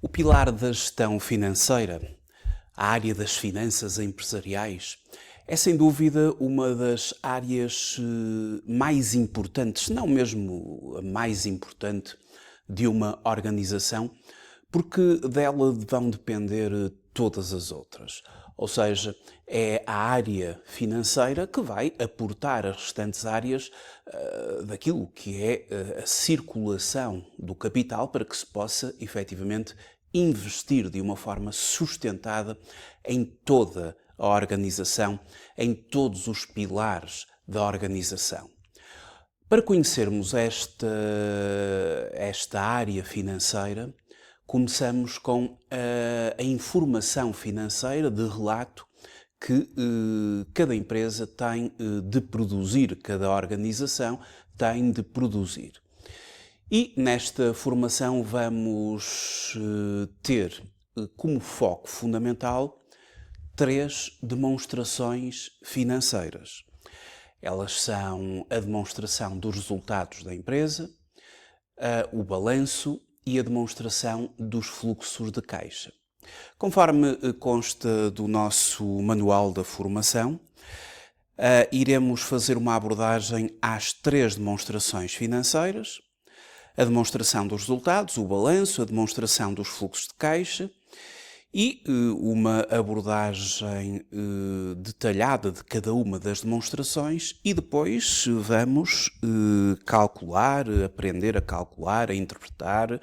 O pilar da gestão financeira, a área das finanças empresariais, é sem dúvida uma das áreas mais importantes, se não mesmo a mais importante de uma organização, porque dela vão depender todas as outras. Ou seja, é a área financeira que vai aportar as restantes áreas daquilo que é a circulação do capital para que se possa efetivamente investir de uma forma sustentada em toda a organização, em todos os pilares da organização. Para conhecermos esta área financeira, começamos com a informação financeira de relato que cada empresa tem de produzir, cada organização tem de produzir. E nesta formação vamos ter como foco fundamental 3 demonstrações financeiras. Elas são a demonstração dos resultados da empresa, o balanço e a demonstração dos fluxos de caixa. Conforme consta do nosso manual da formação, iremos fazer uma abordagem às 3 demonstrações financeiras, a demonstração dos resultados, o balanço, a demonstração dos fluxos de caixa e uma abordagem detalhada de cada uma das demonstrações e depois vamos calcular, aprender a calcular, a interpretar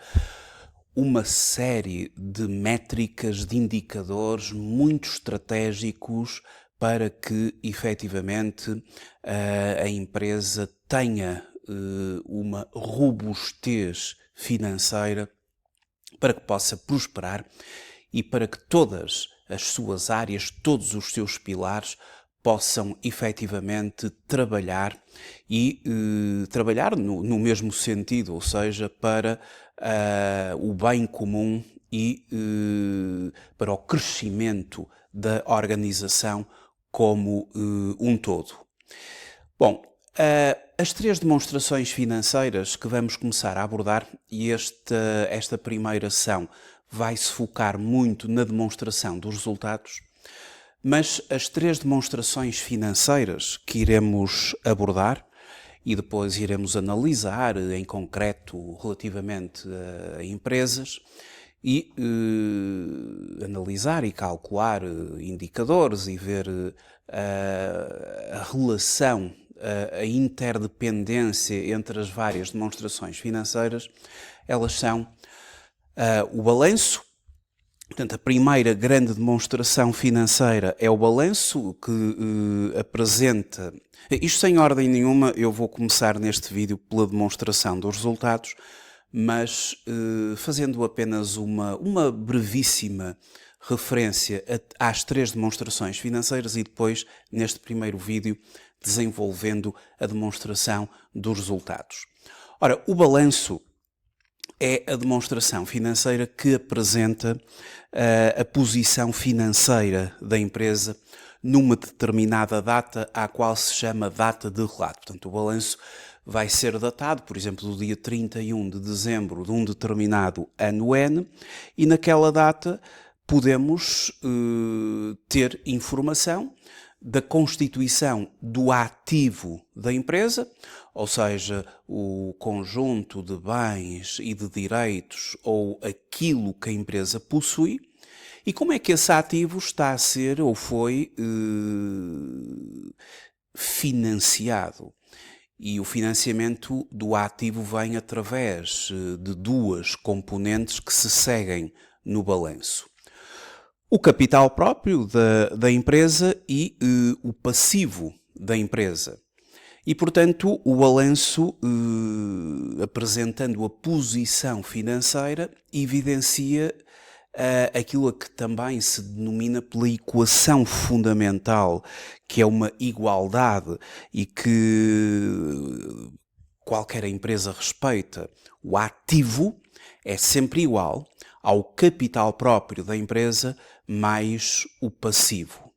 uma série de métricas, de indicadores muito estratégicos para que efetivamente a empresa tenha uma robustez financeira para que possa prosperar e para que todas as suas áreas, todos os seus pilares possam efetivamente trabalhar e trabalhar no mesmo sentido, ou seja, para o bem comum e para o crescimento da organização como um todo. Bom, as 3 demonstrações financeiras que vamos começar a abordar, e esta primeira sessão vai-se focar muito na demonstração dos resultados, mas as 3 demonstrações financeiras que iremos abordar e depois iremos analisar em concreto relativamente a empresas e analisar e calcular indicadores e ver a relação, a interdependência entre as várias demonstrações financeiras, elas são o balanço. Portanto, a primeira grande demonstração financeira é o balanço, que apresenta... Isto sem ordem nenhuma, eu vou começar neste vídeo pela demonstração dos resultados, mas fazendo apenas uma brevíssima referência às 3 demonstrações financeiras e depois, neste primeiro vídeo, desenvolvendo a demonstração dos resultados. Ora, o balanço é a demonstração financeira que apresenta a posição financeira da empresa numa determinada data, à qual se chama data de relato. Portanto, o balanço vai ser datado, por exemplo, do dia 31 de dezembro de um determinado ano N, e naquela data podemos ter informação da constituição do ativo da empresa, ou seja, o conjunto de bens e de direitos ou aquilo que a empresa possui, e como é que esse ativo está a ser ou foi financiado. E o financiamento do ativo vem através de 2 componentes que se seguem no balanço. O capital próprio da empresa e o passivo da empresa. E, portanto, o balanço, apresentando a posição financeira, evidencia aquilo a que também se denomina pela equação fundamental, que é uma igualdade e que qualquer empresa respeita. O ativo é sempre igual ao capital próprio da empresa mais o passivo.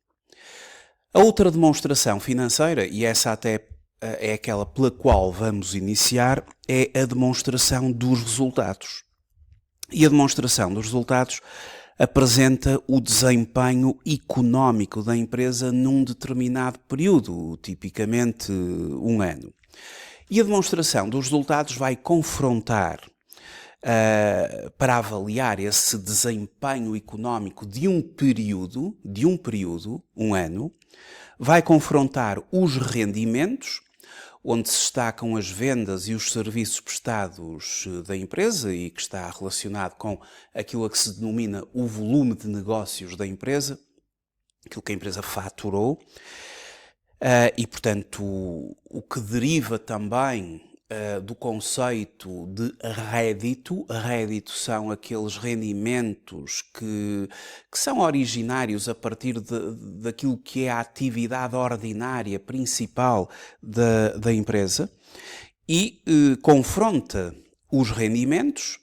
A outra demonstração financeira, e essa até é aquela pela qual vamos iniciar, é a demonstração dos resultados. E a demonstração dos resultados apresenta o desempenho económico da empresa num determinado período, tipicamente um ano. E a demonstração dos resultados vai confrontar, para avaliar esse desempenho económico de um período, um ano, vai confrontar os rendimentos, onde se destacam as vendas e os serviços prestados da empresa e que está relacionado com aquilo a que se denomina o volume de negócios da empresa, aquilo que a empresa faturou, e portanto o que deriva também do conceito de rédito. Rédito são aqueles rendimentos que são originários a partir daquilo que é a atividade ordinária principal da empresa e confronta os rendimentos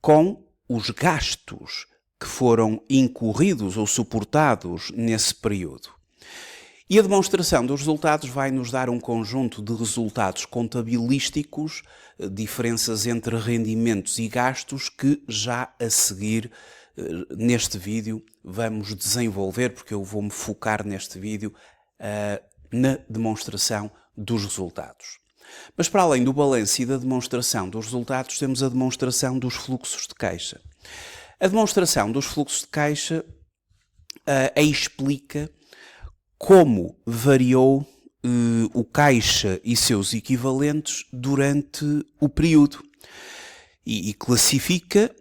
com os gastos que foram incorridos ou suportados nesse período. E a demonstração dos resultados vai nos dar um conjunto de resultados contabilísticos, diferenças entre rendimentos e gastos, que já a seguir, neste vídeo, vamos desenvolver, porque eu vou-me focar neste vídeo na demonstração dos resultados. Mas para além do balanço e da demonstração dos resultados, temos a demonstração dos fluxos de caixa. A demonstração dos fluxos de caixa explica como variou o caixa e seus equivalentes durante o período e classifica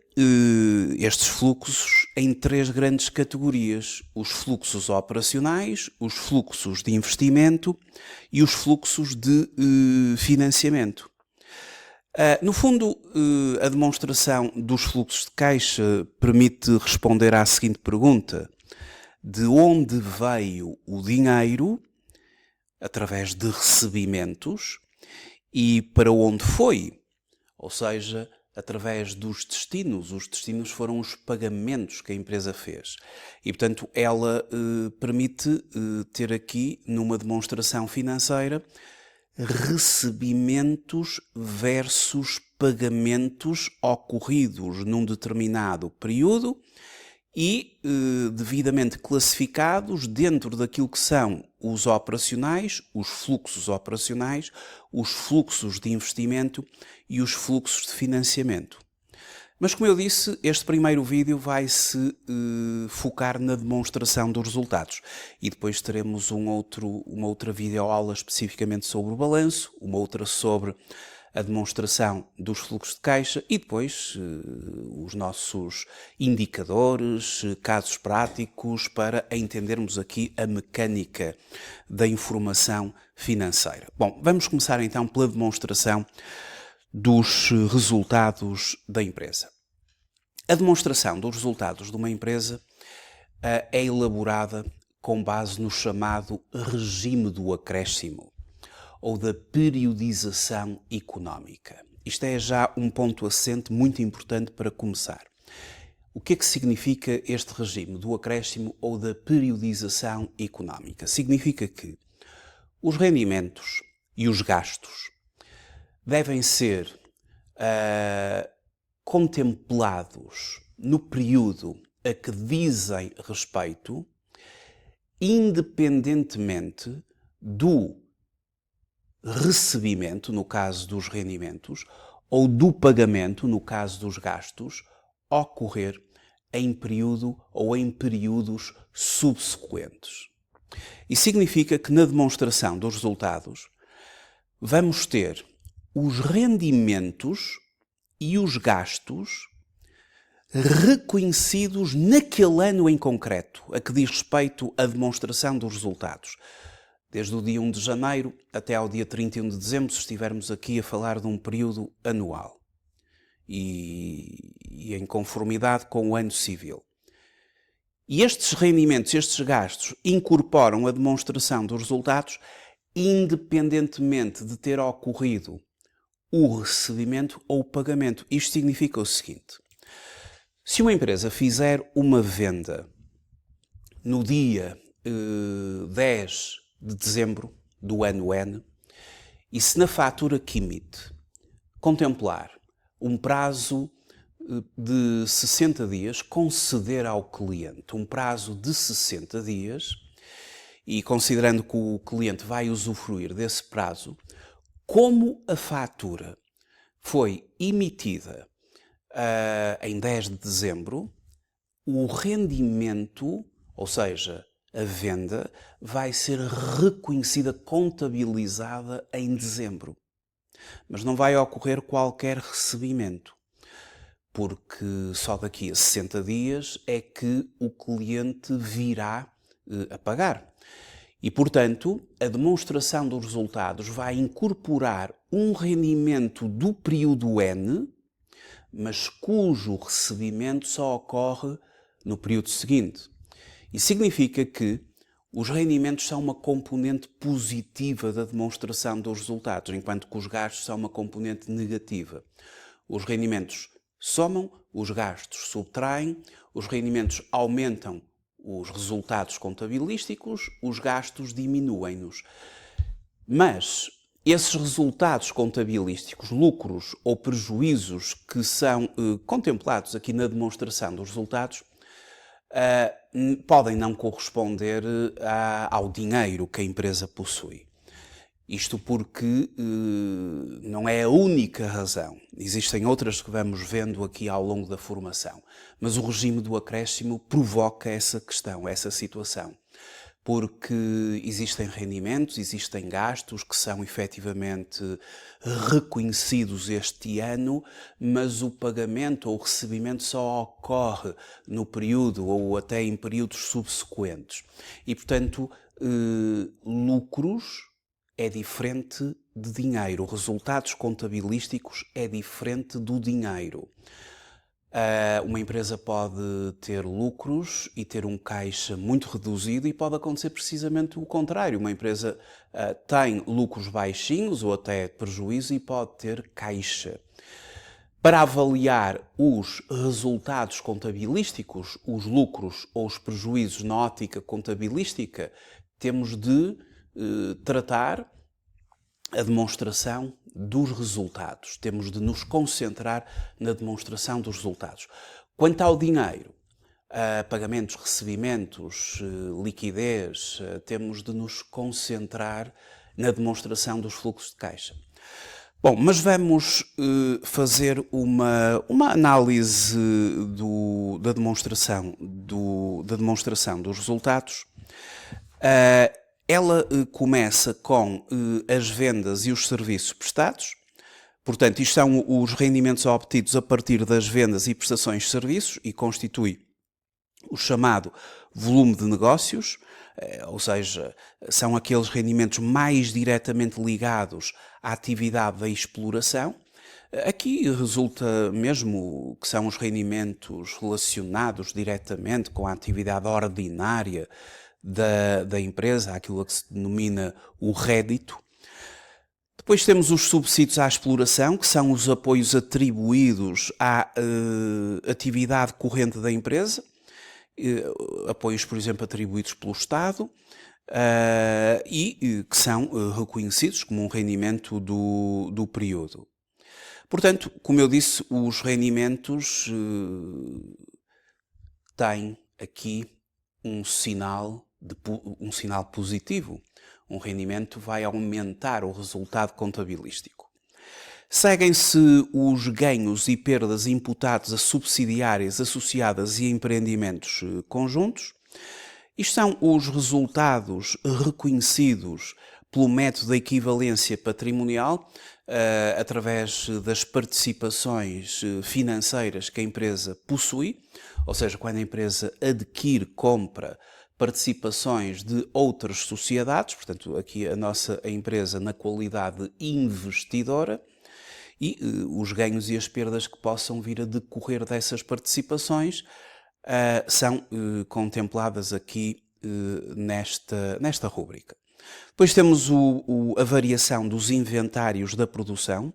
estes fluxos em três grandes categorias: os fluxos operacionais, os fluxos de investimento e os fluxos de financiamento. No fundo, a demonstração dos fluxos de caixa permite responder à seguinte pergunta: de onde veio o dinheiro, através de recebimentos, e para onde foi? Ou seja, através dos destinos. Os destinos foram os pagamentos que a empresa fez. E, portanto, ela permite ter aqui, numa demonstração financeira, recebimentos versus pagamentos ocorridos num determinado período e devidamente classificados dentro daquilo que são os operacionais, os fluxos de investimento e os fluxos de financiamento. Mas, como eu disse, este primeiro vídeo vai-se focar na demonstração dos resultados e depois teremos uma outra videoaula especificamente sobre o balanço, uma outra sobre a demonstração dos fluxos de caixa e depois os nossos indicadores, casos práticos para entendermos aqui a mecânica da informação financeira. Bom, vamos começar então pela demonstração dos resultados da empresa. A demonstração dos resultados de uma empresa é elaborada com base no chamado regime do acréscimo ou da periodização económica. Isto é já um ponto assente muito importante para começar. O que é que significa este regime do acréscimo ou da periodização económica? Significa que os rendimentos e os gastos devem ser contemplados no período a que dizem respeito, independentemente do recebimento, no caso dos rendimentos, ou do pagamento, no caso dos gastos, ocorrer em período ou em períodos subsequentes. E significa que na demonstração dos resultados vamos ter os rendimentos e os gastos reconhecidos naquele ano em concreto, a que diz respeito a demonstração dos resultados. Desde o dia 1 de janeiro até ao dia 31 de dezembro, se estivermos aqui a falar de um período anual e em conformidade com o ano civil. E estes rendimentos, estes gastos, incorporam a demonstração dos resultados independentemente de ter ocorrido o recebimento ou o pagamento. Isto significa o seguinte: se uma empresa fizer uma venda no dia 10 de dezembro do ano N, e se na fatura que emite contemplar um prazo de 60 dias, conceder ao cliente um prazo de 60 dias, e considerando que o cliente vai usufruir desse prazo, como a fatura foi emitida em 10 de dezembro, o rendimento, ou seja, a venda, vai ser reconhecida, contabilizada em dezembro. Mas não vai ocorrer qualquer recebimento, porque só daqui a 60 dias é que o cliente virá a pagar. E, portanto, a demonstração dos resultados vai incorporar um rendimento do período N, mas cujo recebimento só ocorre no período seguinte. Isso significa que os rendimentos são uma componente positiva da demonstração dos resultados, enquanto que os gastos são uma componente negativa. Os rendimentos somam, os gastos subtraem, os rendimentos aumentam os resultados contabilísticos, os gastos diminuem-nos. Mas esses resultados contabilísticos, lucros ou prejuízos que são contemplados aqui na demonstração dos resultados, podem não corresponder ao dinheiro que a empresa possui. Isto porque não é a única razão. Existem outras que vamos vendo aqui ao longo da formação. Mas o regime do acréscimo provoca essa questão, essa situação. Porque existem rendimentos, existem gastos que são efetivamente reconhecidos este ano, mas o pagamento ou o recebimento só ocorre no período ou até em períodos subsequentes. E, portanto, lucros é diferente de dinheiro. Resultados contabilísticos é diferente do dinheiro. Uma empresa pode ter lucros e ter um caixa muito reduzido, e pode acontecer precisamente o contrário. Uma empresa tem lucros baixinhos ou até prejuízo e pode ter caixa. Para avaliar os resultados contabilísticos, os lucros ou os prejuízos na ótica contabilística, temos de tratar a demonstração dos resultados. Temos de nos concentrar na demonstração dos resultados. Quanto ao dinheiro, pagamentos, recebimentos, liquidez, temos de nos concentrar na demonstração dos fluxos de caixa. Bom, mas vamos fazer uma análise da demonstração dos resultados. Ela começa com as vendas e os serviços prestados. Portanto, isto são os rendimentos obtidos a partir das vendas e prestações de serviços e constitui o chamado volume de negócios, ou seja, são aqueles rendimentos mais diretamente ligados à atividade da exploração. Aqui resulta mesmo que são os rendimentos relacionados diretamente com a atividade ordinária da empresa, aquilo que se denomina o rédito. Depois temos os subsídios à exploração, que são os apoios atribuídos à atividade corrente da empresa, apoios, por exemplo, atribuídos pelo Estado, e que são reconhecidos como um rendimento do período. Portanto, como eu disse, os rendimentos têm aqui um sinal positivo. Um rendimento vai aumentar o resultado contabilístico. Seguem-se os ganhos e perdas imputados a subsidiárias associadas e empreendimentos conjuntos. Isto são os resultados reconhecidos pelo método da equivalência patrimonial, através das participações financeiras que a empresa possui, ou seja, quando a empresa adquire, compra participações de outras sociedades, portanto, aqui a empresa na qualidade de investidora, e os ganhos e as perdas que possam vir a decorrer dessas participações são contempladas aqui nesta rúbrica. Depois temos a variação dos inventários da produção,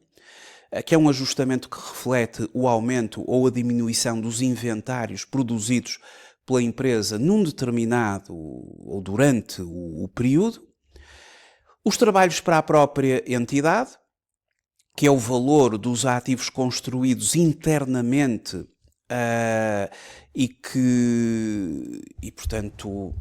que é um ajustamento que reflete o aumento ou a diminuição dos inventários produzidos pela empresa num determinado ou durante o período. Os trabalhos para a própria entidade, que é o valor dos ativos construídos internamente e, portanto,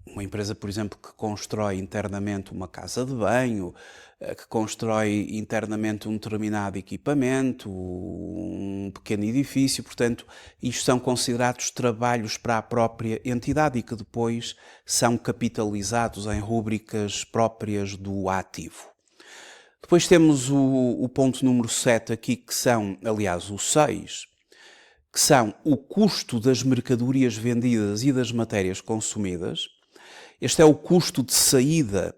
uma empresa, por exemplo, que constrói internamente uma casa de banho, que constrói internamente um determinado equipamento, um pequeno edifício, portanto, isto são considerados trabalhos para a própria entidade e que depois são capitalizados em rúbricas próprias do ativo. Depois temos o ponto número 7 aqui, que são, aliás, o 6, que são o custo das mercadorias vendidas e das matérias consumidas. Este é o custo de saída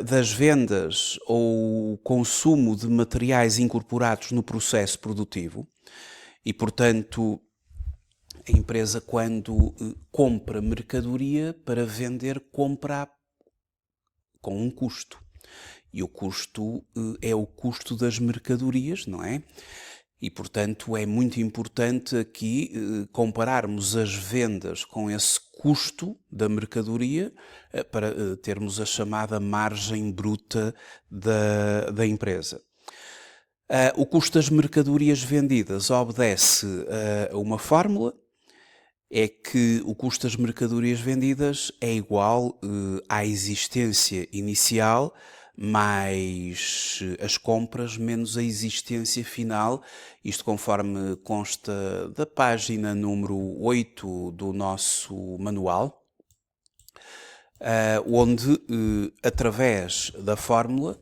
das vendas ou consumo de materiais incorporados no processo produtivo e, portanto, a empresa, quando compra mercadoria para vender, compra com um custo. E o custo é o custo das mercadorias, não é? E, portanto, é muito importante aqui compararmos as vendas com esse custo da mercadoria para termos a chamada margem bruta da empresa. O custo das mercadorias vendidas obedece a uma fórmula, é que o custo das mercadorias vendidas é igual à existência inicial mais as compras menos a existência final, isto conforme consta da página número 8 do nosso manual, onde, através da fórmula,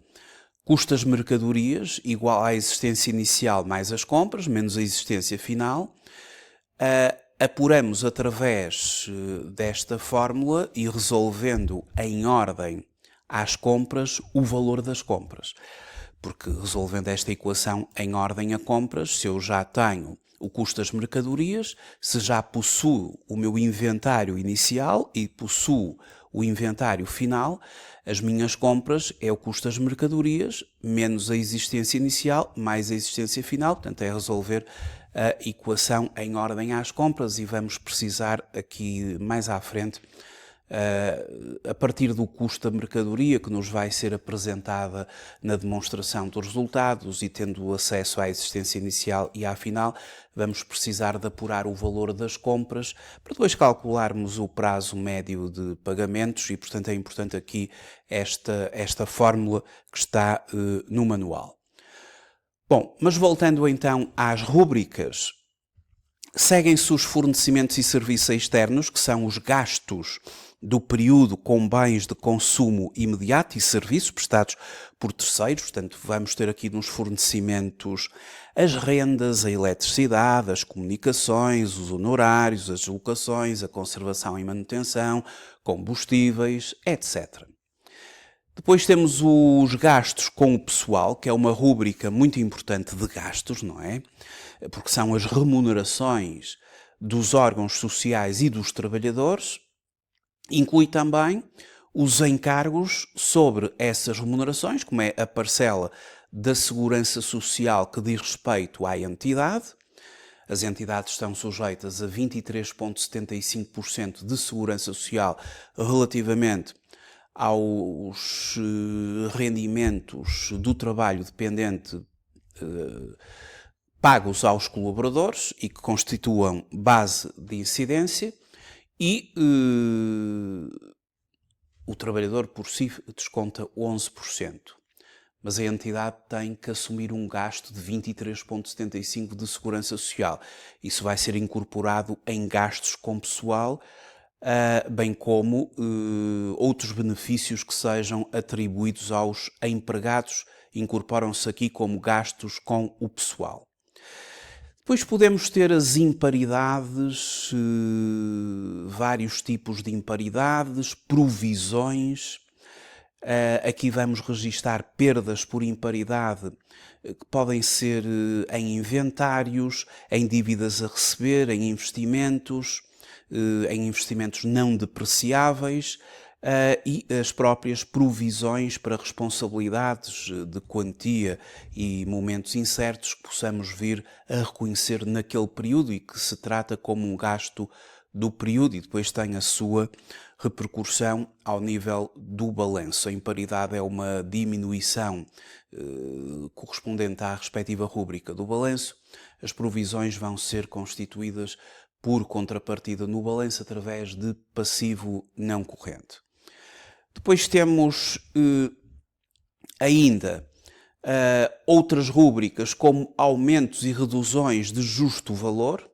custo das mercadorias igual à existência inicial mais as compras menos a existência final, apuramos através desta fórmula e resolvendo em ordem às compras o valor das compras. Porque resolvendo esta equação em ordem a compras, se eu já tenho o custo das mercadorias, se já possuo o meu inventário inicial e possuo o inventário final, as minhas compras é o custo das mercadorias menos a existência inicial mais a existência final, portanto é resolver a equação em ordem às compras e vamos precisar aqui mais à frente a partir do custo da mercadoria que nos vai ser apresentada na demonstração dos resultados e tendo acesso à existência inicial e à final, vamos precisar de apurar o valor das compras para depois calcularmos o prazo médio de pagamentos e, portanto, é importante aqui esta fórmula que está no manual. Bom, mas voltando então às rúbricas, seguem-se os fornecimentos e serviços externos, que são os gastos do período com bens de consumo imediato e serviços prestados por terceiros. Portanto, vamos ter aqui nos fornecimentos as rendas, a eletricidade, as comunicações, os honorários, as deslocações, a conservação e manutenção, combustíveis, etc. Depois temos os gastos com o pessoal, que é uma rúbrica muito importante de gastos, não é? Porque são as remunerações dos órgãos sociais e dos trabalhadores. Inclui também os encargos sobre essas remunerações, como é a parcela da segurança social que diz respeito à entidade. As entidades estão sujeitas a 23,75% de segurança social relativamente aos rendimentos do trabalho dependente pagos aos colaboradores e que constituam base de incidência. E o trabalhador por si desconta 11%, mas a entidade tem que assumir um gasto de 23,75% de segurança social. Isso vai ser incorporado em gastos com pessoal, bem como outros benefícios que sejam atribuídos aos empregados, incorporam-se aqui como gastos com o pessoal. Depois podemos ter as imparidades, vários tipos de imparidades, provisões. Aqui vamos registar perdas por imparidade que podem ser em inventários, em dívidas a receber, em investimentos não depreciáveis e as próprias provisões para responsabilidades de quantia e momentos incertos que possamos vir a reconhecer naquele período e que se trata como um gasto do período e depois tem a sua repercussão ao nível do balanço. A imparidade é uma diminuição correspondente à respectiva rúbrica do balanço. As provisões vão ser constituídas por contrapartida no balanço através de passivo não corrente. Depois temos ainda outras rúbricas como aumentos e reduções de justo valor,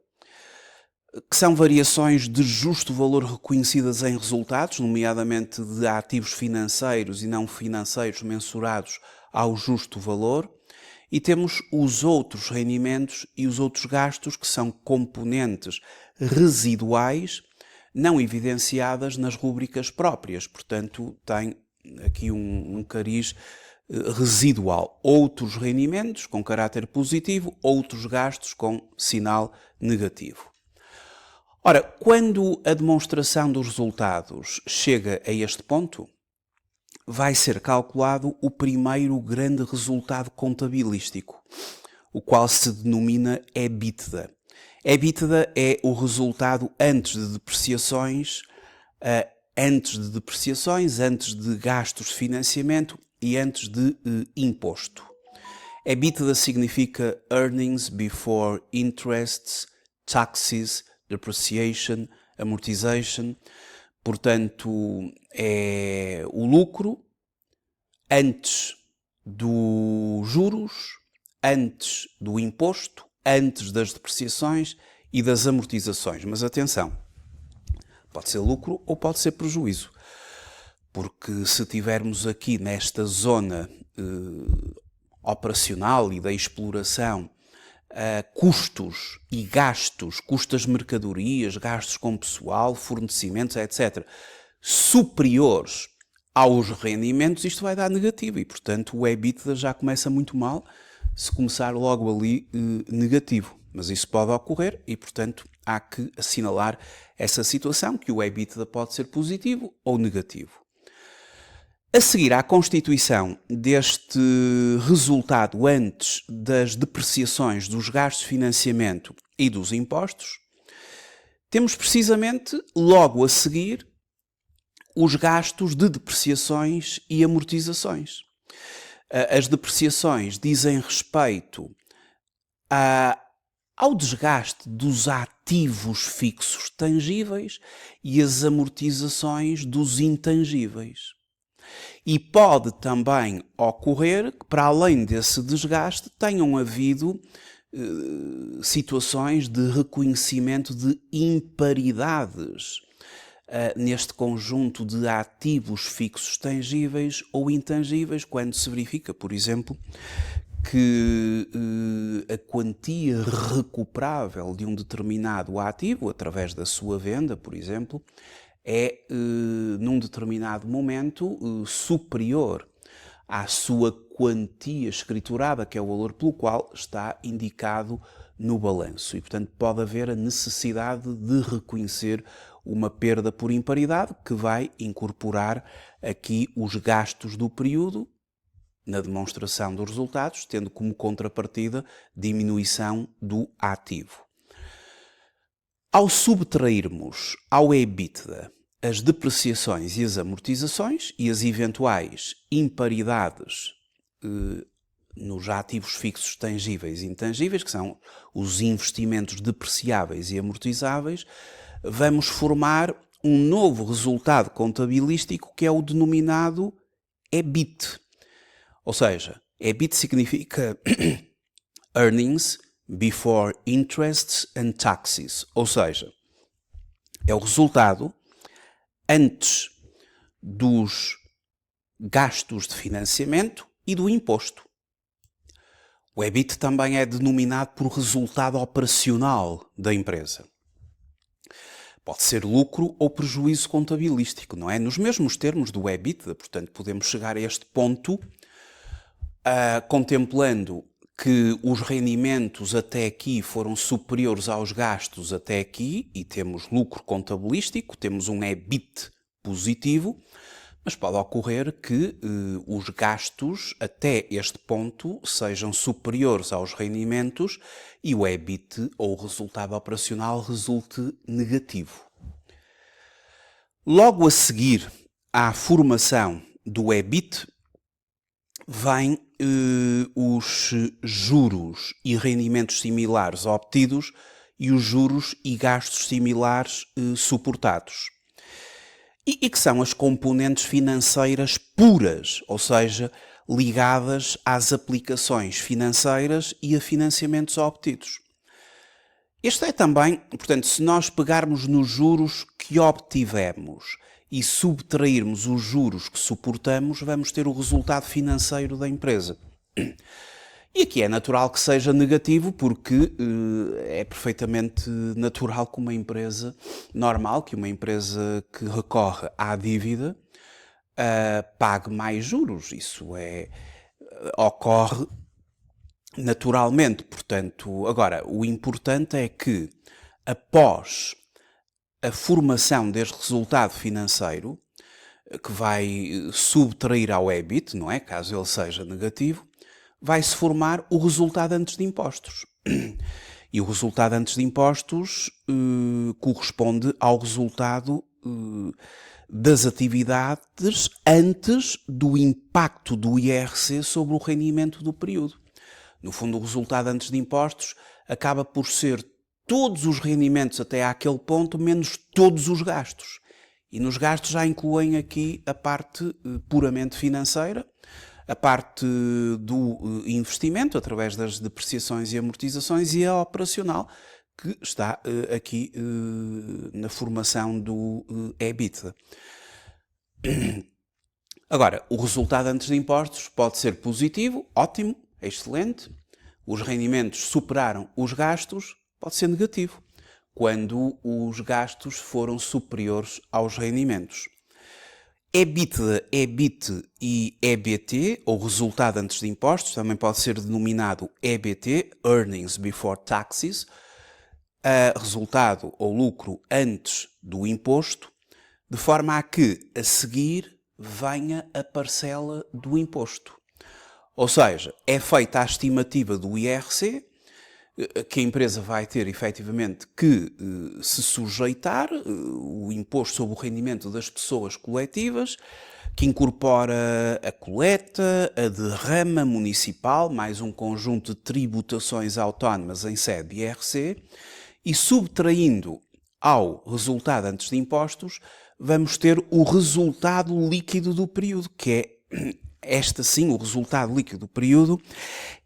que são variações de justo valor reconhecidas em resultados, nomeadamente de ativos financeiros e não financeiros mensurados ao justo valor. E temos os outros rendimentos e os outros gastos, que são componentes residuais, não evidenciadas nas rúbricas próprias. Portanto, tem aqui um cariz residual. Outros rendimentos com caráter positivo, outros gastos com sinal negativo. Ora, quando a demonstração dos resultados chega a este ponto, vai ser calculado o primeiro grande resultado contabilístico, o qual se denomina EBITDA. EBITDA é o resultado antes de depreciações, antes de gastos de financiamento e antes de imposto. EBITDA significa Earnings Before Interests, Taxes, Depreciation, Amortization. Portanto, é o lucro antes dos juros, antes do imposto, antes das depreciações e das amortizações. Mas atenção, pode ser lucro ou pode ser prejuízo. Porque se tivermos aqui nesta zona operacional e da exploração custos e gastos, custos de mercadorias, gastos com pessoal, fornecimentos, etc., superiores aos rendimentos, isto vai dar negativo e, portanto, o EBITDA já começa muito mal se começar logo ali negativo. Mas isso pode ocorrer e, portanto, há que assinalar essa situação, que o EBITDA pode ser positivo ou negativo. A seguir à constituição deste resultado antes das depreciações, dos gastos de financiamento e dos impostos, temos precisamente logo a seguir os gastos de depreciações e amortizações. As depreciações dizem respeito ao desgaste dos ativos fixos tangíveis e as amortizações dos intangíveis. E pode também ocorrer que, para além desse desgaste, tenham havido situações de reconhecimento de imparidades neste conjunto de ativos fixos tangíveis ou intangíveis, quando se verifica, por exemplo, que a quantia recuperável de um determinado ativo, através da sua venda, por exemplo, é, num determinado momento, superior à sua quantia escriturada, que é o valor pelo qual está indicado no balanço. E, portanto, pode haver a necessidade de reconhecer uma perda por imparidade, que vai incorporar aqui os gastos do período na demonstração dos resultados, tendo como contrapartida diminuição do ativo. Ao subtrairmos ao EBITDA as depreciações e as amortizações e as eventuais imparidades nos ativos fixos tangíveis e intangíveis, que são os investimentos depreciáveis e amortizáveis, vamos formar um novo resultado contabilístico que é o denominado EBIT. Ou seja, EBIT significa Earnings Before Interests and Taxes, ou seja, é o resultado antes dos gastos de financiamento e do imposto. O EBIT também é denominado por resultado operacional da empresa. Pode ser lucro ou prejuízo contabilístico, não é? Nos mesmos termos do EBITDA, portanto, podemos chegar a este ponto contemplando que os rendimentos até aqui foram superiores aos gastos até aqui e temos lucro contabilístico, temos um EBIT positivo, mas pode ocorrer que os gastos até este ponto sejam superiores aos rendimentos e o EBIT ou o resultado operacional resulte negativo. Logo a seguir à formação do EBIT, vêm os juros e rendimentos similares obtidos e os juros e gastos similares suportados. E que são as componentes financeiras puras, ou seja, ligadas às aplicações financeiras e a financiamentos obtidos. Este é também, portanto, se nós pegarmos nos juros que obtivemos e subtrairmos os juros que suportamos, vamos ter o resultado financeiro da empresa. E aqui é natural que seja negativo, porque é perfeitamente natural que uma empresa normal, que uma empresa que recorre à dívida, pague mais juros. Isso ocorre naturalmente. Portanto, agora, o importante é que, após a formação deste resultado financeiro, que vai subtrair ao EBIT, não é? Caso ele seja negativo, vai-se formar o resultado antes de impostos. E o resultado antes de impostos corresponde ao resultado das atividades antes do impacto do IRC sobre o rendimento do período. No fundo, o resultado antes de impostos acaba por ser todos os rendimentos até àquele ponto, menos todos os gastos. E nos gastos já incluem aqui a parte puramente financeira, a parte do investimento, através das depreciações e amortizações, e a operacional, que está aqui na formação do EBITDA. Agora, o resultado antes de impostos pode ser positivo, ótimo, excelente. Os rendimentos superaram os gastos, pode ser negativo, quando os gastos foram superiores aos rendimentos. EBITDA, EBIT e EBT, ou resultado antes de impostos, também pode ser denominado EBT, Earnings Before Taxes, resultado ou lucro antes do imposto, de forma a que, a seguir, venha a parcela do imposto. Ou seja, é feita a estimativa do IRC, que a empresa vai ter efetivamente que se sujeitar, o imposto sobre o rendimento das pessoas coletivas, que incorpora a coleta, a derrama municipal, mais um conjunto de tributações autónomas em sede de IRC, e subtraindo ao resultado antes de impostos, vamos ter o resultado líquido do período, que é, este sim, o resultado líquido do período,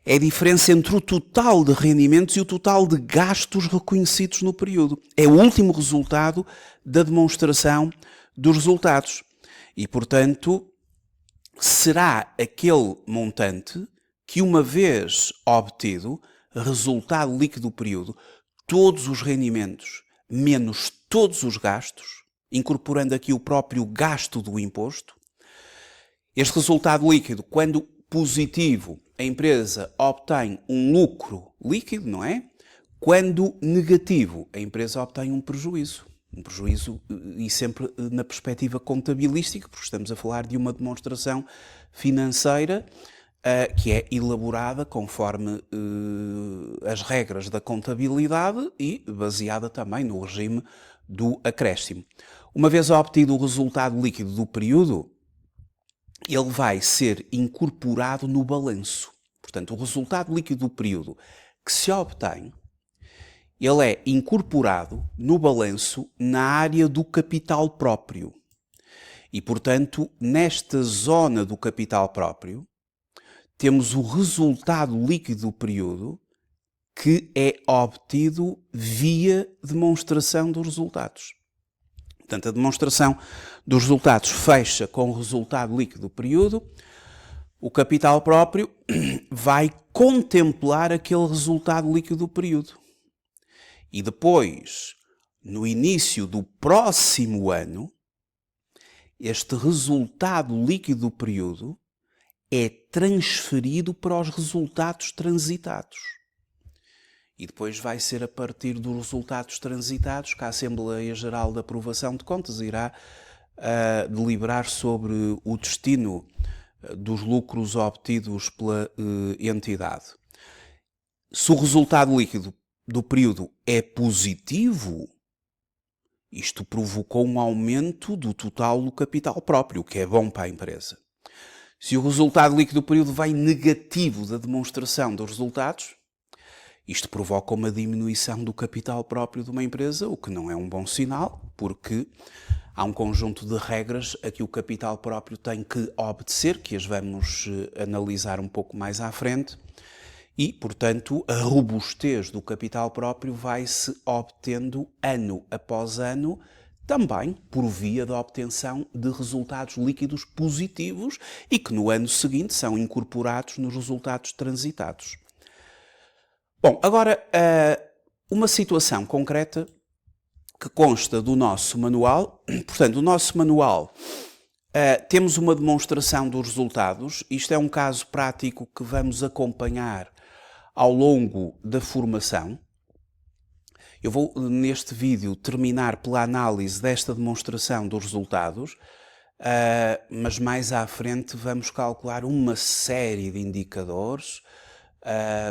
é a diferença entre o total de rendimentos e o total de gastos reconhecidos no período. É o último resultado da demonstração dos resultados. E, portanto, será aquele montante que, uma vez obtido, resultado líquido do período, todos os rendimentos menos todos os gastos, incorporando aqui o próprio gasto do imposto, este resultado líquido, quando positivo, a empresa obtém um lucro líquido, não é? Quando negativo, a empresa obtém um prejuízo. Um prejuízo, e sempre na perspectiva contabilística, porque estamos a falar de uma demonstração financeira que é elaborada conforme as regras da contabilidade e baseada também no regime do acréscimo. Uma vez obtido o resultado líquido do período, ele vai ser incorporado no balanço. Portanto, o resultado líquido do período que se obtém, ele é incorporado no balanço na área do capital próprio. E, portanto, nesta zona do capital próprio, temos o resultado líquido do período que é obtido via demonstração dos resultados. Portanto, a demonstração dos resultados fecha com o resultado líquido do período. O capital próprio vai contemplar aquele resultado líquido do período. E depois, no início do próximo ano, este resultado líquido do período é transferido para os resultados transitados. E depois vai ser a partir dos resultados transitados que a Assembleia Geral de Aprovação de Contas irá deliberar sobre o destino dos lucros obtidos pela entidade. Se o resultado líquido do período é positivo, Isto provocou um aumento do total do capital próprio, o que é bom para a empresa. Se o resultado líquido do período vai negativo da demonstração dos resultados, isto provoca uma diminuição do capital próprio de uma empresa, o que não é um bom sinal, porque há um conjunto de regras a que o capital próprio tem que obedecer, que as vamos analisar um pouco mais à frente, e, portanto, a robustez do capital próprio vai-se obtendo ano após ano, também por via da obtenção de resultados líquidos positivos e que no ano seguinte são incorporados nos resultados transitados. Bom, agora, uma situação concreta que consta do nosso manual. Portanto, o nosso manual, temos uma demonstração dos resultados. Isto é um caso prático que vamos acompanhar ao longo da formação. Eu vou, neste vídeo, terminar pela análise desta demonstração dos resultados, mas mais à frente vamos calcular uma série de indicadores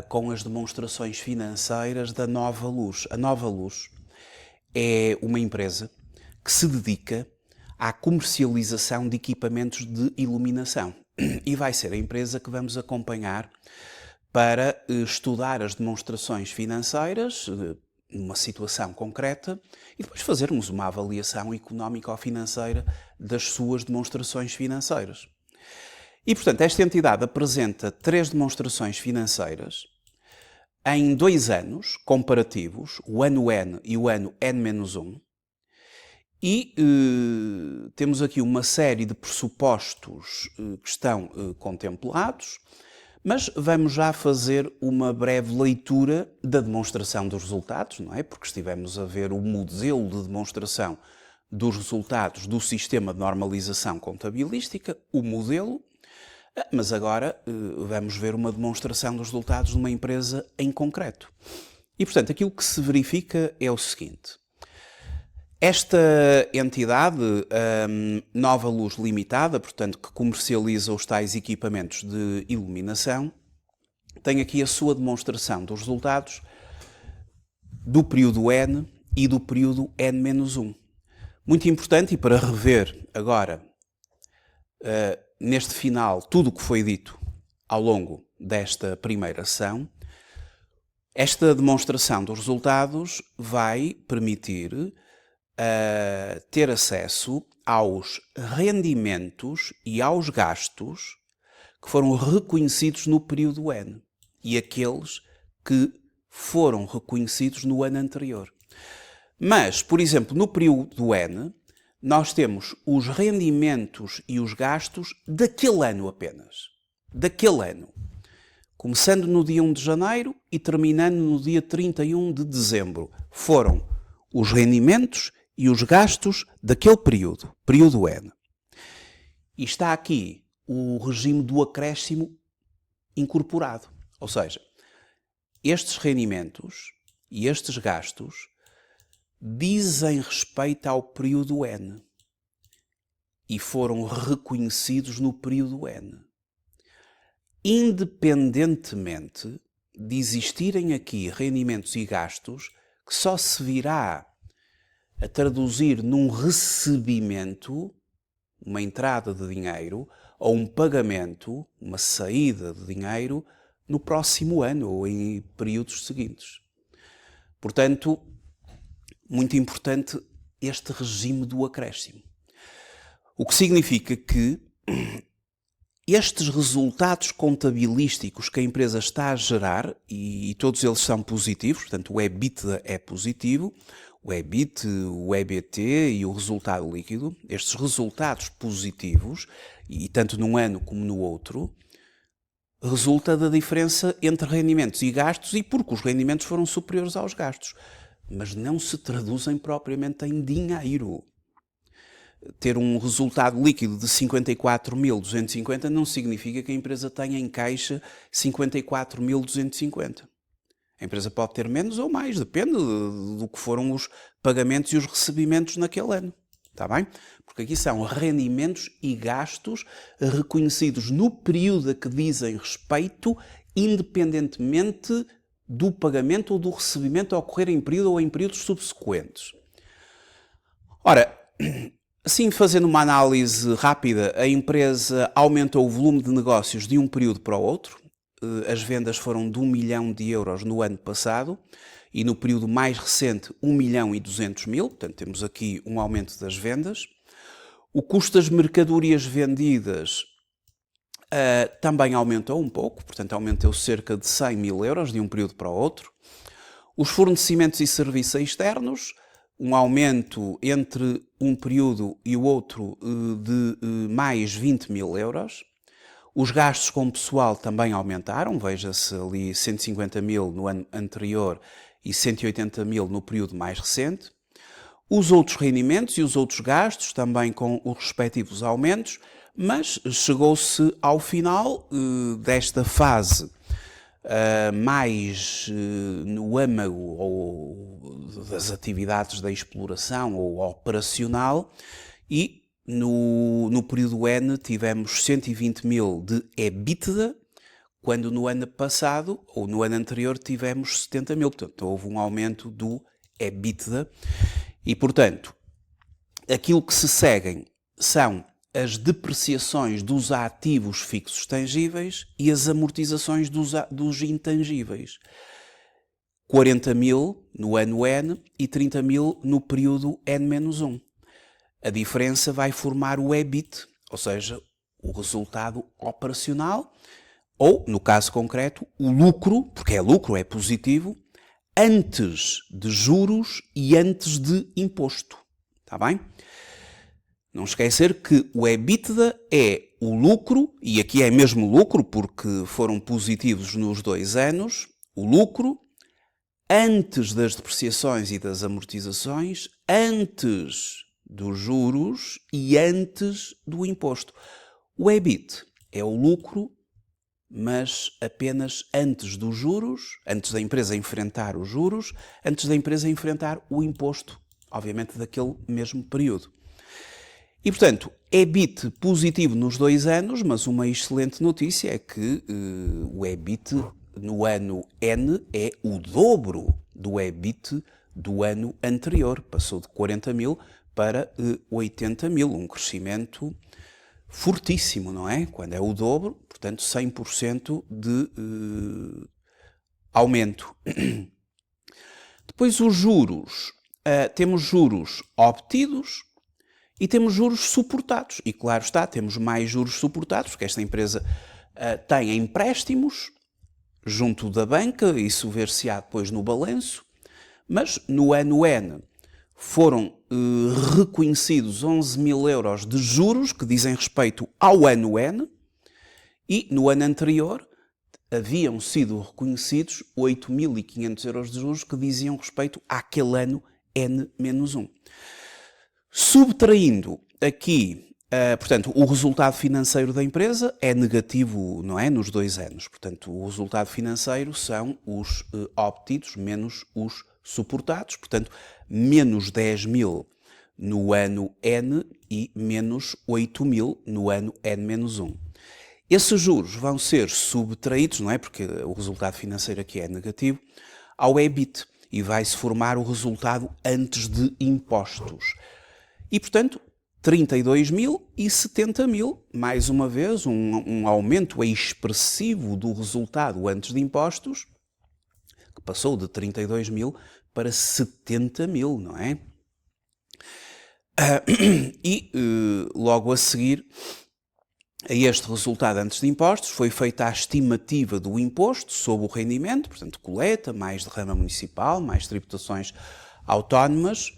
com as demonstrações financeiras da Nova Luz. A Nova Luz é uma empresa que se dedica à comercialização de equipamentos de iluminação e vai ser a empresa que vamos acompanhar para estudar as demonstrações financeiras numa situação concreta e depois fazermos uma avaliação económico-financeira das suas demonstrações financeiras. E, portanto, esta entidade apresenta 3 demonstrações financeiras em 2 anos comparativos, o ano N e o ano N-1, e temos aqui uma série de pressupostos que estão contemplados, mas vamos já fazer uma breve leitura da demonstração dos resultados, não é? Porque estivemos a ver o modelo de demonstração dos resultados do sistema de normalização contabilística, o modelo, mas agora vamos ver uma demonstração dos resultados de uma empresa em concreto. E, portanto, aquilo que se verifica é o seguinte. Esta entidade, Nova Luz Limitada, portanto, que comercializa os tais equipamentos de iluminação, tem aqui a sua demonstração dos resultados do período N e do período N-1. Muito importante, e para rever agora, neste final, tudo o que foi dito ao longo desta primeira ação, esta demonstração dos resultados vai permitir ter acesso aos rendimentos e aos gastos que foram reconhecidos no período N e aqueles que foram reconhecidos no ano anterior. Mas, por exemplo, no período N, nós temos os rendimentos e os gastos daquele ano apenas. Daquele ano. Começando no dia 1 de janeiro e terminando no dia 31 de dezembro. Foram os rendimentos e os gastos daquele período, período N. E está aqui o regime do acréscimo incorporado. Ou seja, estes rendimentos e estes gastos dizem respeito ao período N e foram reconhecidos no período N. Independentemente de existirem aqui rendimentos e gastos que só se virá a traduzir num recebimento, uma entrada de dinheiro, ou um pagamento, uma saída de dinheiro, no próximo ano ou em períodos seguintes. Portanto, muito importante este regime do acréscimo. O que significa que estes resultados contabilísticos que a empresa está a gerar, e todos eles são positivos, portanto o EBITDA é positivo, o EBIT, o EBT e o resultado líquido, estes resultados positivos, e tanto num ano como no outro, resulta da diferença entre rendimentos e gastos e porque os rendimentos foram superiores aos gastos, mas não se traduzem propriamente em dinheiro. Ter um resultado líquido de 54.250 não significa que a empresa tenha em caixa 54.250. A empresa pode ter menos ou mais, depende do que foram os pagamentos e os recebimentos naquele ano. Está bem? Porque aqui são rendimentos e gastos reconhecidos no período a que dizem respeito, independentemente do pagamento ou do recebimento a ocorrer em período ou em períodos subsequentes. Ora, assim, fazendo uma análise rápida, a empresa aumentou o volume de negócios de um período para o outro. As vendas foram de 1 milhão de euros no ano passado e no período mais recente 1 milhão e 200 mil, portanto temos aqui um aumento das vendas. O custo das mercadorias vendidas também aumentou um pouco, portanto aumentou cerca de 100 mil euros de um período para o outro. Os fornecimentos e serviços externos, um aumento entre um período e o outro de mais 20 mil euros. Os gastos com pessoal também aumentaram, veja-se ali 150 mil no ano anterior e 180 mil no período mais recente. Os outros rendimentos e os outros gastos também com os respectivos aumentos, mas chegou-se ao final desta fase mais no âmago ou das atividades da exploração ou operacional e no período N tivemos 120 mil de EBITDA, quando no ano passado, ou no ano anterior, tivemos 70 mil. Portanto, houve um aumento do EBITDA. E, portanto, aquilo que se seguem são as depreciações dos ativos fixos tangíveis e as amortizações dos intangíveis. 40 mil no ano N e 30 mil no período N-1. A diferença vai formar o EBIT, ou seja, o resultado operacional, ou, no caso concreto, o lucro, porque é lucro, é positivo, antes de juros e antes de imposto. Está bem? Não esquecer que o EBITDA é o lucro, e aqui é mesmo lucro, porque foram positivos nos 2 anos, o lucro antes das depreciações e das amortizações, antes dos juros e antes do imposto. O EBIT é o lucro, mas apenas antes dos juros, antes da empresa enfrentar os juros, antes da empresa enfrentar o imposto, obviamente daquele mesmo período. E, portanto, EBIT positivo nos 2 anos, mas uma excelente notícia é que o EBIT no ano N é o dobro do EBIT do ano anterior. Passou de 40 mil para 80 mil, um crescimento fortíssimo, não é? Quando é o dobro, portanto 100% de aumento. Depois os juros. Temos juros obtidos e temos juros suportados. E claro está, temos mais juros suportados, porque esta empresa tem empréstimos junto da banca, isso ver-se-á depois no balanço, mas no ano N foram reconhecidos 11 mil euros de juros que dizem respeito ao ano N e no ano anterior haviam sido reconhecidos 8.500 euros de juros que diziam respeito àquele ano N-1. Subtraindo aqui, portanto, o resultado financeiro da empresa é negativo, não é? Nos 2 anos. Portanto, o resultado financeiro são os obtidos menos os suportados, portanto, menos 10 mil no ano N e menos 8 mil no ano N-1. Esses juros vão ser subtraídos, não é? Porque o resultado financeiro aqui é negativo, ao EBIT e vai-se formar o resultado antes de impostos. E, portanto, 32 mil e 70 mil, mais uma vez, um aumento expressivo do resultado antes de impostos, que passou de 32 mil para 70 mil, não é? E logo a seguir a este resultado antes de impostos foi feita a estimativa do imposto sobre o rendimento, portanto coleta, mais derrama municipal, mais tributações autónomas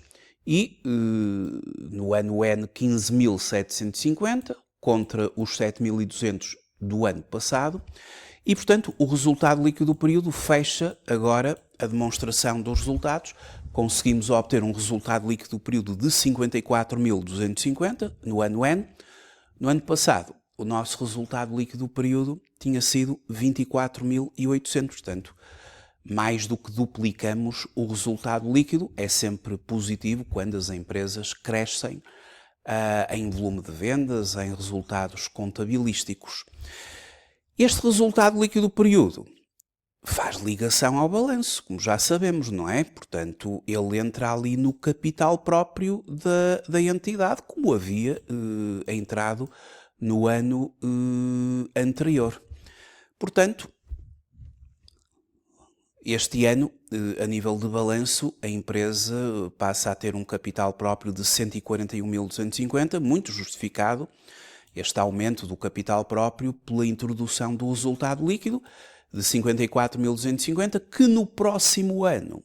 e no ano N 15.750 contra os 7.200 do ano passado e, portanto, o resultado líquido do período fecha agora a demonstração dos resultados. Conseguimos obter um resultado líquido do período de 54.250 no ano N. No ano passado, o nosso resultado líquido do período tinha sido 24.800, portanto, mais do que duplicamos o resultado líquido. É sempre positivo quando as empresas crescem em volume de vendas, em resultados contabilísticos. Este resultado líquido do período faz ligação ao balanço, como já sabemos, não é? Portanto, ele entra ali no capital próprio da entidade, como havia entrado no ano anterior. Portanto, este ano, a nível de balanço, a empresa passa a ter um capital próprio de 141.250, muito justificado, este aumento do capital próprio pela introdução do resultado líquido de 54.250, que no próximo ano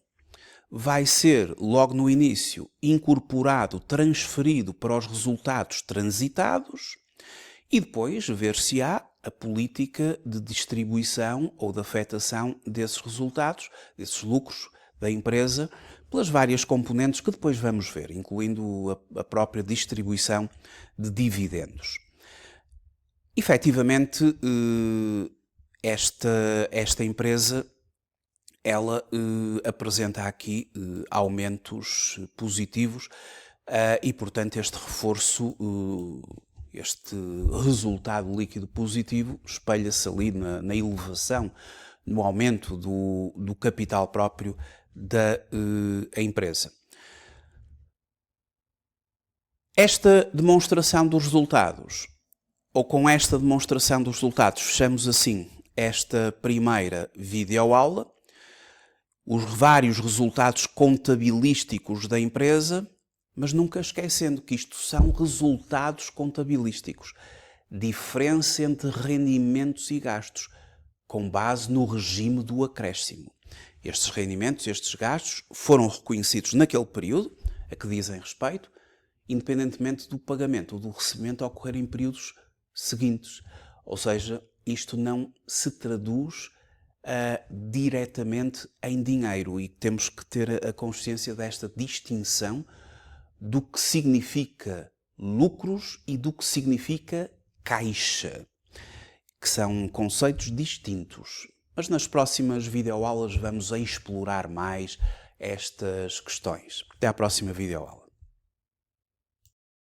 vai ser, logo no início, incorporado, transferido para os resultados transitados e depois ver-se-á a política de distribuição ou de afetação desses resultados, desses lucros da empresa, pelas várias componentes que depois vamos ver, incluindo a própria distribuição de dividendos. Efetivamente, esta empresa, ela apresenta aqui aumentos positivos e, portanto, este reforço, este resultado líquido positivo espelha-se ali na elevação, no aumento do capital próprio da empresa. Esta demonstração dos resultados, ou com esta demonstração dos resultados, fechamos assim esta primeira videoaula, os vários resultados contabilísticos da empresa, mas nunca esquecendo que isto são resultados contabilísticos. Diferença entre rendimentos e gastos, com base no regime do acréscimo. Estes rendimentos, estes gastos, foram reconhecidos naquele período a que dizem respeito, independentemente do pagamento ou do recebimento ocorrer em períodos seguintes. Ou seja, isto não se traduz diretamente em dinheiro e temos que ter a consciência desta distinção do que significa lucros e do que significa caixa, que são conceitos distintos. Mas nas próximas videoaulas vamos explorar mais estas questões. Até à próxima videoaula.